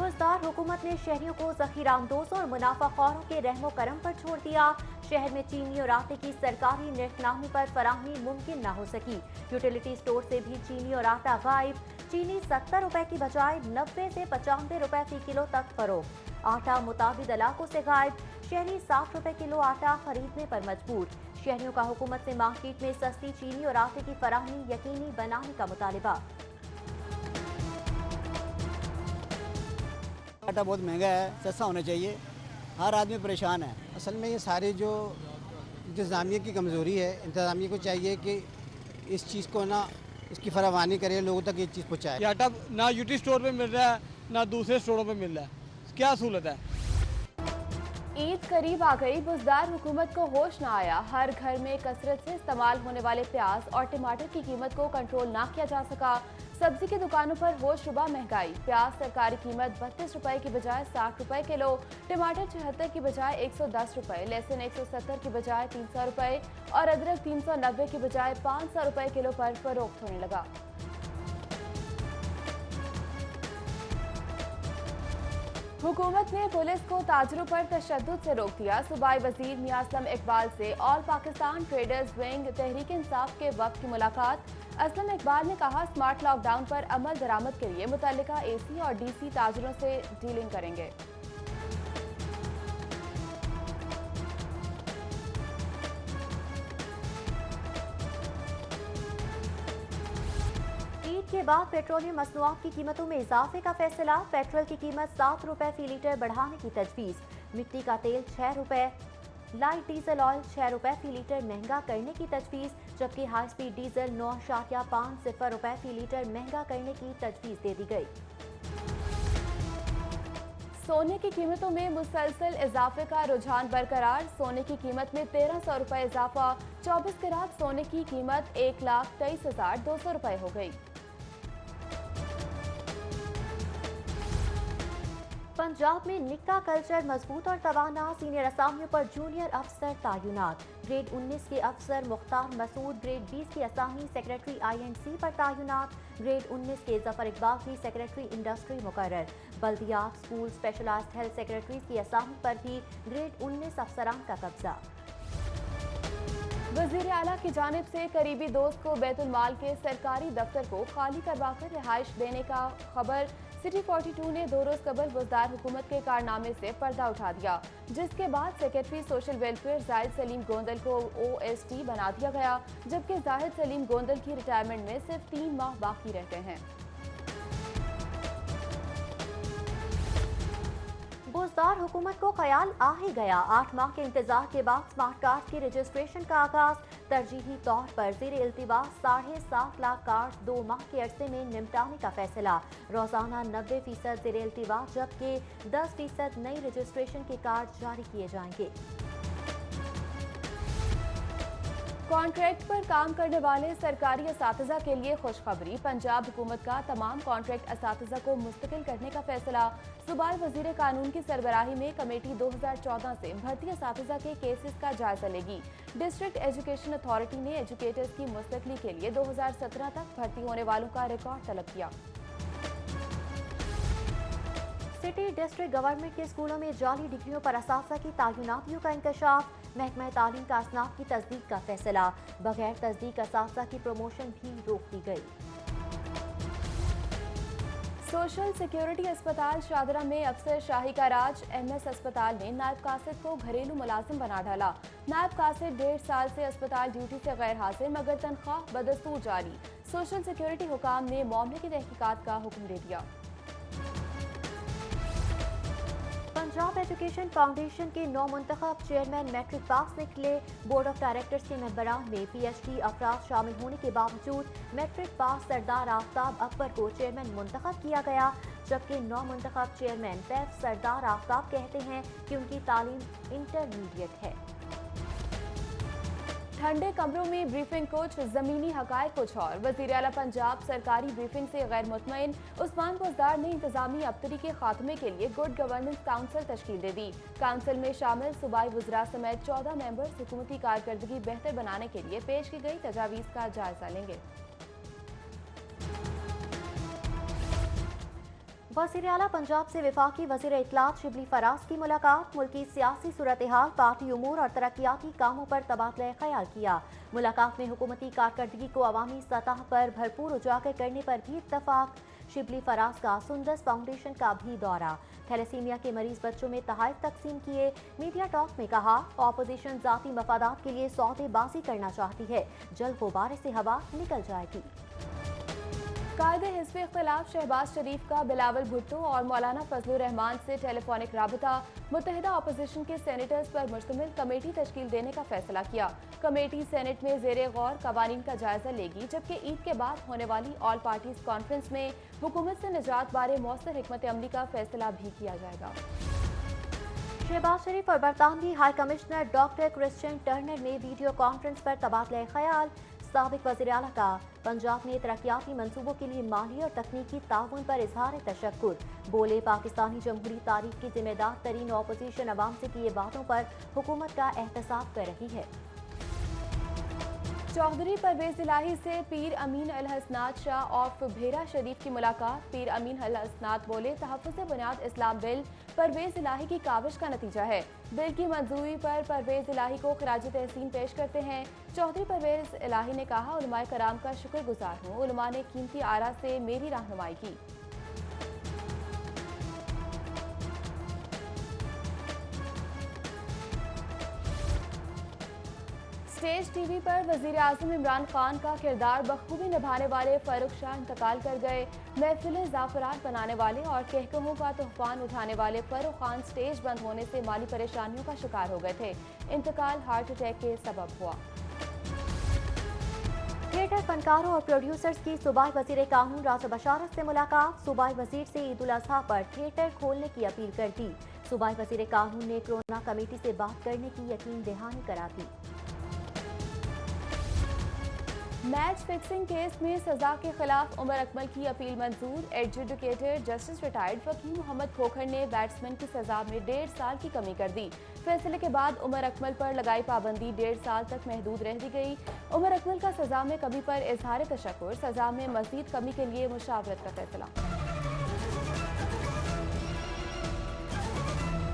बुज़दार हुकूमत ने शहरियों को ज़ख़ीराअंदोज़ों और मुनाफाखोरों के रहमो करम पर छोड़ दिया। शहर में चीनी और आटे की सरकारी निर्खनामे पर फराहमी मुमकिन न हो सकी। यूटिलिटी स्टोर से भी चीनी और आटा गायब। चीनी 70 रुपए की बजाय 90 से 95 रुपए फी किलो तक फरोख्त। आटा मुताबिद इलाकों से गायब। शहरी 60 रुपए किलो आटा खरीदने पर मजबूर। शहरियों का हुकूमत से मार्केट में सस्ती चीनी और आटे की फराहमी यकीनी बनाने का मुतालिबा। आटा बहुत महंगा है, सस्ता होना चाहिए। हर आदमी परेशान है। असल में ये सारी जो इंतज़ामिया की कमज़ोरी है, इंतज़ामिया को चाहिए कि इस चीज़ को ना इसकी फरावानी करे, लोगों तक ये चीज़ पहुँचाए। ये आटा ना यूटी स्टोर पे मिल रहा है ना दूसरे स्टोरों पे मिल रहा है, क्या सहूलत है। ईद करीब आ गई, बुज़दार हुकूमत को होश न आया। हर घर में कसरत से इस्तेमाल होने वाले प्याज और टमाटर की कीमत को कंट्रोल ना किया जा सका। सब्जी की दुकानों पर होशरुबा महंगाई। प्याज सरकारी कीमत 32 रुपए की बजाय 60 रुपए किलो, टमाटर 76 की बजाय 110 रुपए, लहसुन 170 की बजाय 300 रुपए और अदरक 390 की बजाय 500 रुपए किलो पर फरोख्त होने लगा। हुकूमत ने पुलिस को ताजरों पर तशद्दुद से रोक दिया। सूबाई वजीर मियां असलम इकबाल से all Pakistan traders wing Tehreek Insaf के वक्त की मुलाकात। असलम इकबाल ने कहा, स्मार्ट लॉकडाउन पर अमल दरामद के लिए मुतल्लिका एसी और डीसी ताजरों से डीलिंग करेंगे। के बाद पेट्रोलियम मसनूआत की कीमतों में इजाफे का फैसला। पेट्रोल की कीमत 7 रुपए फी लीटर बढ़ाने की तजवीज़। मिट्टी का तेल 6 रुपए, लाइट डीजल ऑयल 6 रुपए फी लीटर महंगा करने की तजवीज़, जबकि हाई स्पीड डीजल 9.50 रुपए फी लीटर महंगा करने की तजवीज़ दे दी गई। सोने की कीमतों में मुसलसल इजाफे का रुझान बरकरार। सोने की कीमत में 1300 रुपए इजाफा। 24 कैरात सोने की कीमत 1,23,200 रुपए हो गई। पंजाब में निक्का कल्चर मजबूत और तवाना। सीनियर असामियों पर जूनियर अफसर तायुनात। ग्रेड 19 के अफसर मुख्तार मसूद, ग्रेड 20 की असामी सेक्रेटरी INC पर तायुनात। ग्रेड 19 के जफर इकबाल की सेक्रेटरी इंडस्ट्री मुकर्रर। बल्दियात, स्कूल, स्पेशलाइज्ड हेल्थ सेक्रेटरीज की असामी पर भी ग्रेड 19 अफसरान का कब्जा। वजीर आला की जानिब से करीबी दोस्त को बैतुल माल के सरकारी दफ्तर को खाली करवाकर रिहाइश देने का खबर। सिटी 42 ने 2 रोज कबल बुज़दार हुकूमत के कारनामे से पर्दा उठा दिया, जिसके बाद secretary social welfare Zahid Salim Gondal को OSD बना दिया गया, जबकि जाहिद सलीम गोंदल की रिटायरमेंट में सिर्फ 3 माह बाकी रहते हैं। बुज़दार हुकूमत को ख्याल आ ही गया। 8 माह के इंतजार के बाद स्मार्ट कार्ड की रजिस्ट्रेशन का आगाज। तरजीही तौर पर ज़ेर इल्तिबास 7.5 लाख कार्ड 2 माह के अरसे में निपटाने का फैसला। रोजाना 90% ज़ेर इल्तिबास, जबकि 10% नई रजिस्ट्रेशन के कार्ड जारी किए जाएंगे। कॉन्ट्रैक्ट पर काम करने वाले सरकारी असातिज़ा के लिए खुशखबरी। पंजाब हुकूमत का तमाम कॉन्ट्रैक्ट असातिज़ा को मुस्तकिल करने का फैसला। सूबाई वजीर कानून की सरबराही में कमेटी 2014 से भर्ती असातिज़ा के केसेस का जायजा लेगी। डिस्ट्रिक्ट एजुकेशन अथॉरिटी ने एजुकेटर्स की मुस्तकिली के लिए 2017 तक भर्ती होने वालों का रिकॉर्ड तलब किया। सिटी डिस्ट्रिक्ट गवर्नमेंट के स्कूलों में जाली डिग्रियों पर असातिज़ा की तायुनातियों का इंकशाफ। महकमा तालीम का असनाफ की तस्दीक का फैसला। बगैर तस्दीक असातिज़ा की प्रमोशन भी रोक दी गई। सोशल सिक्योरिटी अस्पताल शादरा में अफसर शाही का राज। MS अस्पताल ने नायब कासिद को घरेलू मुलाजिम बना डाला। नायब कासिद 1.5 साल से अस्पताल ड्यूटी से गैर हाजिर, मगर तनख्वाह बदस्तूर जारी। सोशल सिक्योरिटी हुकाम ने मामले की तहकीकात का हुक्म दे दिया। पंजाब एजुकेशन फाउंडेशन के 9 मुंतखब चेयरमैन मैट्रिक पास निकले। बोर्ड ऑफ डायरेक्टर्स के मेंबरान में PhD अफराद शामिल होने के बावजूद मैट्रिक पास सरदार आफ्ताब अकबर को चेयरमैन मुंतखब किया गया, जबकि 9 मुंतखब चेयरमैन पैफ सरदार आफ्ताब कहते हैं कि उनकी तालीम इंटरमीडिएट है। ठंडे कमरों में ब्रीफिंग कुछ, जमीनी हकायक कुछ और। वज़ीर आला पंजाब सरकारी ब्रीफिंग से गैर मुतमईन। उस्मान बुज़दार ने इंतजामी अबतरी के खात्मे के लिए गुड गवर्नेंस काउंसिल तश्कील दे दी। काउंसिल में शामिल सूबाई वज़रा समेत 14 मेंबर्स हुकूमती कारकर्दगी बेहतर बनाने के लिए पेश की गई तजावीज़ का जायजा लेंगे। वज़ीर-ए-आला पंजाब से वफाकी वज़ीर इत्तलात शिबली फराज की मुलाकात। मुल्की सियासी सूरत हाल, पार्टी उमूर और तरक्याती कामों पर तबादला ख्याल किया। मुलाकात में हुकूमती कारकर्दगी को अवामी सतह पर भरपूर उजागर करने पर भी इत्तफाक। शिबली फराज का सुंदस फाउंडेशन का भी दौरा। थैलेसीमिया के मरीज बच्चों में तोहफे तकसीम किए। मीडिया टॉक में कहा, ऑपोजिशन जाती मफादात के लिए सौदेबाजी करना चाहती है, जल्द गुब्बारे से हवा निकल जाएगी। कायदे हिज़्ब इख्तिलाफ शहबाज शरीफ का बिलावल भुट्टो और मौलाना फजलुर रहमान से टेलीफोनिक राबता। मुत्तहिदा अपोजिशन के सेनेटर्स पर मुश्तमिल कमेटी तश्कील देने का फैसला किया। कमेटी सेनेट में ज़ेरे गौर कवानीन का जायजा लेगी, जबकि ईद के बाद होने वाली ऑल पार्टीज कॉन्फ्रेंस में हुकूमत से निजात बारे मौसर हिकमत अमली का फैसला भी किया जाएगा। शहबाज शरीफ और बरतानवी high commissioner doctor Christian Turner ने वीडियो कॉन्फ्रेंस पर तबादला ख्याल। साबिक वज़ीर-ए-आला का पंजाब में तरक्याती मंसूबों के लिए माली और तकनीकी ताउन पर इजहार तशक्कुर। बोले, पाकिस्तानी जमहूरी तारीख की जिम्मेदार तरीन ऑपोजिशन अवाम से किए बातों पर हुकूमत का एहतसाब कर रही है। चौधरी परवेज इलाही से पीर अमीन अल हसनात शाह ऑफ भेरा शरीफ की मुलाकात। पीर अमीन अल हसनात बोले, तहफ़्फ़ुज़ बुनियाद इस्लाम बिल परवेज इलाही की काविश का नतीजा है। बिल की मंजूरी पर परवेज इलाही को खराज तहसीन पेश करते हैं। चौधरी परवेज इलाही ने कहा, उलमाए कराम का शुक्रगुजार हूँ, उलमा ने कीमती आरा से मेरी रहनुमाई की। स्टेज टीवी पर वज़ीर आज़म इमरान खान का किरदार बखूबी निभाने वाले फारूक शाह इंतकाल कर गए। महफिल ज़ाफ़रान बनाने वाले और कहकहों का तूफ़ान उठाने वाले फारूक खान स्टेज बंद होने से माली परेशानियों का शिकार हो गए थे। इंतकाल हार्ट अटैक के सबब हुआ। थिएटर फनकारों और प्रोड्यूसर्स की सूबाई वज़ीर कानून राजा बशारत से मुलाकात। सूबाई वज़ीर से ईद उल अज़हा पर थिएटर खोलने की अपील कर दी। सूबाई वज़ीर कानून ने कोरोना कमेटी से बात करने की यकीन दहानी करा दी। मैच फिक्सिंग केस में सजा के खिलाफ उमर अकमल की अपील मंजूर। एडजुडिकेटेड जस्टिस रिटायर्ड वकील मोहम्मद खोखर ने बैट्समैन की सजा में 1.5 साल की कमी कर दी। फैसले के बाद उमर अकमल पर लगाई पाबंदी 1.5 साल तक महदूद रह दी गई। उमर अकमल का सजा में कमी पर इजहार तशक्कुर, सजा में मजीद कमी के लिए मुशावरत का फैसला।